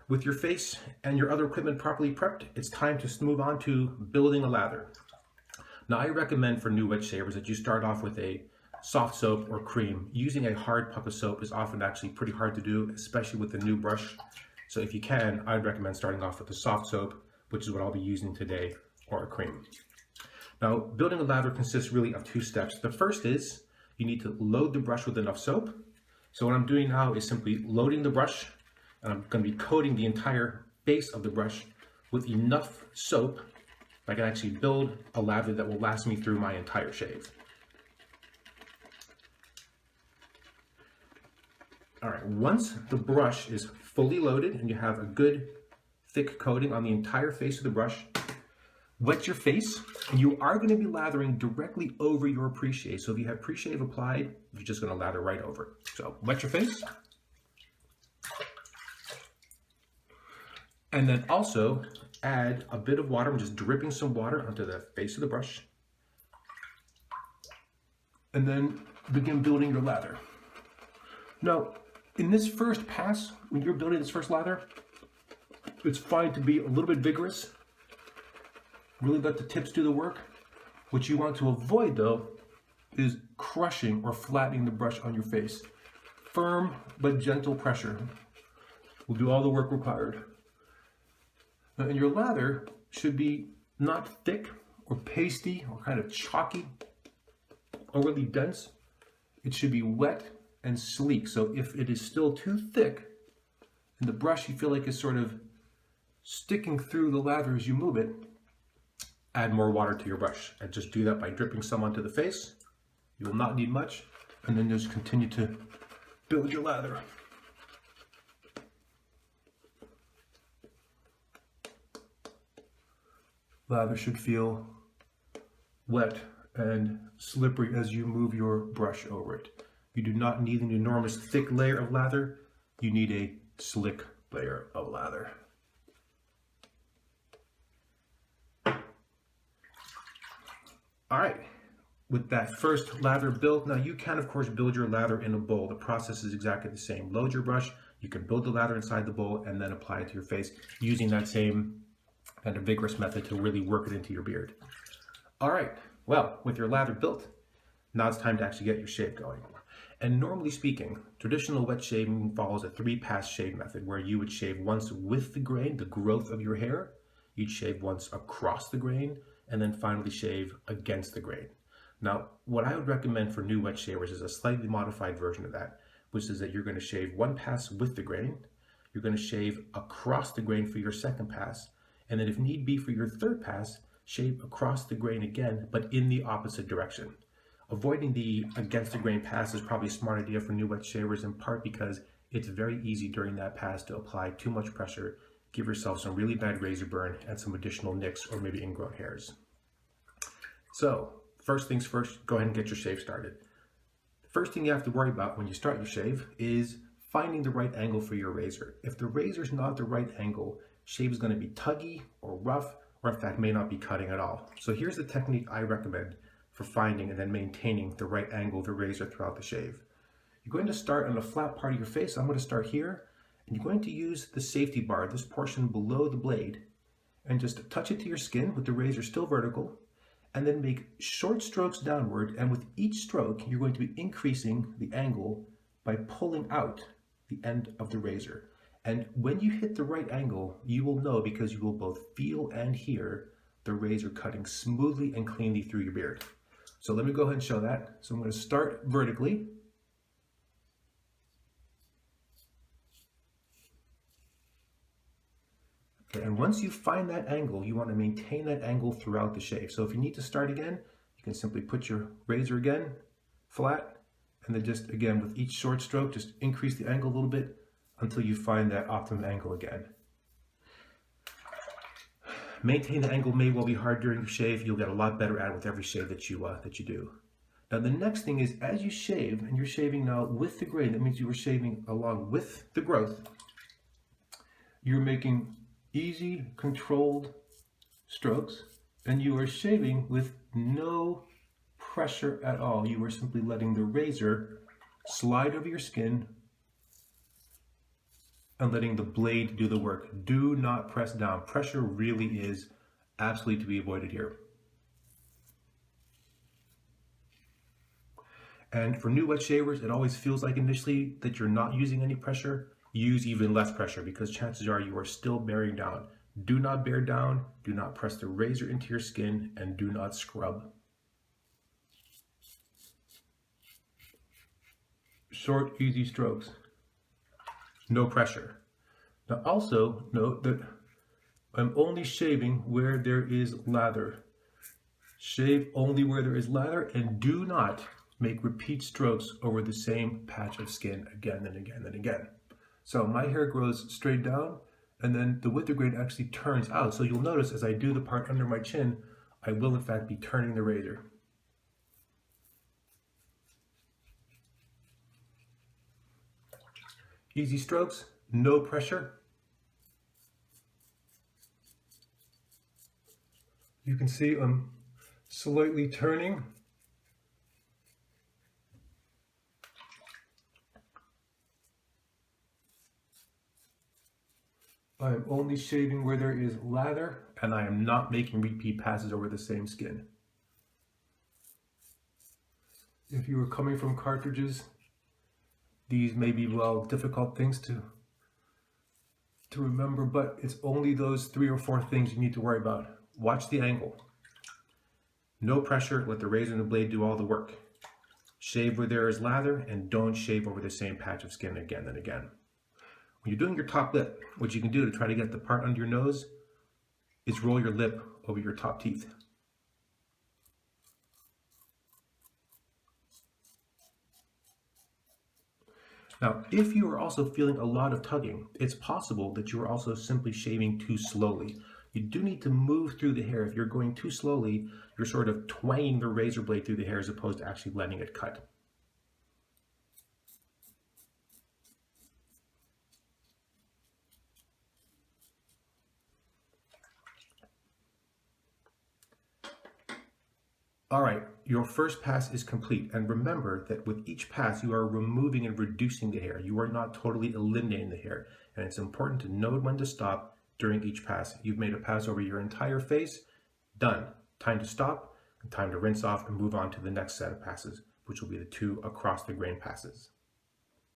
With your face and your other equipment properly prepped, it's time to move on to building a lather. Now, I recommend for new wet shavers that you start off with a soft soap or cream. Using a hard puck of soap is often actually pretty hard to do, especially with a new brush. So if you can, I'd recommend starting off with a soft soap, which is what I'll be using today, or a cream. Now, building a lather consists really of two steps. The first is you need to load the brush with enough soap. So what I'm doing now is simply loading the brush, and I'm going to be coating the entire base of the brush with enough soap that I can actually build a lather that will last me through my entire shave. All right, once the brush is fully loaded and you have a good thick coating on the entire face of the brush, wet your face, and you are going to be lathering directly over your pre-shave. So if you have pre-shave applied, you're just going to lather right over it. So wet your face. And then also add a bit of water. I'm just dripping some water onto the face of the brush. And then begin building your lather. Now, in this first pass, when you're building this first lather, it's fine to be a little bit vigorous. Really let the tips do the work. What you want to avoid, though, is crushing or flattening the brush on your face. Firm but gentle pressure will do all the work required. And your lather should be not thick or pasty or kind of chalky or really dense. It should be wet and sleek. So if it is still too thick and the brush you feel like is sort of sticking through the lather as you move it, add more water to your brush. And just do that by dripping some onto the face. You will not need much. And then just continue to build your lather. Lather should feel wet and slippery as you move your brush over it. You do not need an enormous thick layer of lather. You need a slick layer of lather. All right, with that first lather built, now you can of course build your lather in a bowl. The process is exactly the same. Load your brush, you can build the lather inside the bowl and then apply it to your face using that same kind of vigorous method to really work it into your beard. All right, well, with your lather built, now it's time to actually get your shave going. And normally speaking, traditional wet shaving follows a 3-pass shave method where you would shave once with the grain, the growth of your hair, you'd shave once across the grain, and then finally shave against the grain. Now, what I would recommend for new wet shavers is a slightly modified version of that, which is that you're going to shave one pass with the grain, you're going to shave across the grain for your second pass, and then if need be for your third pass, shave across the grain again, but in the opposite direction. Avoiding the against the grain pass is probably a smart idea for new wet shavers, in part because it's very easy during that pass to apply too much pressure, give yourself some really bad razor burn and some additional nicks or maybe ingrown hairs. So first things first, go ahead and get your shave started. The first thing you have to worry about when you start your shave is finding the right angle for your razor. If the razor's not the right angle, shave is going to be tuggy or rough, or in fact may not be cutting at all. So here's the technique I recommend for finding and then maintaining the right angle of the razor throughout the shave. You're going to start on the flat part of your face. I'm going to start here, and you're going to use the safety bar, this portion below the blade, and just touch it to your skin with the razor still vertical, and then make short strokes downward, and with each stroke you're going to be increasing the angle by pulling out the end of the razor. And when you hit the right angle, you will know because you will both feel and hear the razor cutting smoothly and cleanly through your beard. So let me go ahead and show that. So I'm going to start vertically. Okay, and once you find that angle, you want to maintain that angle throughout the shave. So if you need to start again, you can simply put your razor again flat, and then just again with each short stroke, just increase the angle a little bit until you find that optimum angle again. Maintain the angle may well be hard during your shave. You'll get a lot better at it with every shave that you do. Now the next thing is, as you shave, and you're shaving now with the grain, that means you were shaving along with the growth, you're making easy, controlled strokes, and you are shaving with no pressure at all. You are simply letting the razor slide over your skin and letting the blade do the work. Do not press down. Pressure really is absolutely to be avoided here. And for new wet shavers, it always feels like initially that you're not using any pressure. Use even less pressure because chances are you are still bearing down. Do not bear down, do not press the razor into your skin, and do not scrub. Short, easy strokes. No pressure. Now also note that I'm only shaving where there is lather. Shave only where there is lather and do not make repeat strokes over the same patch of skin again and again and again. So my hair grows straight down and then the width grain actually turns out. So you'll notice as I do the part under my chin, I will in fact be turning the razor. Easy strokes, no pressure. You can see I'm slightly turning. I am only shaving where there is lather, and I am not making repeat passes over the same skin. If you were coming from cartridges, these may be, well, difficult things to remember, but it's only those 3 or 4 things you need to worry about. Watch the angle. No pressure, let the razor and the blade do all the work. Shave where there is lather, and don't shave over the same patch of skin again and again. When you're doing your top lip, what you can do to try to get the part under your nose is roll your lip over your top teeth. Now, if you are also feeling a lot of tugging, it's possible that you are also simply shaving too slowly. You do need to move through the hair. If you're going too slowly, you're sort of twanging the razor blade through the hair as opposed to actually letting it cut. All right, your first pass is complete. And remember that with each pass, you are removing and reducing the hair. You are not totally eliminating the hair. And it's important to know when to stop during each pass. You've made a pass over your entire face. Done. Time to stop, and time to rinse off and move on to the next set of passes, which will be the 2 across the grain passes.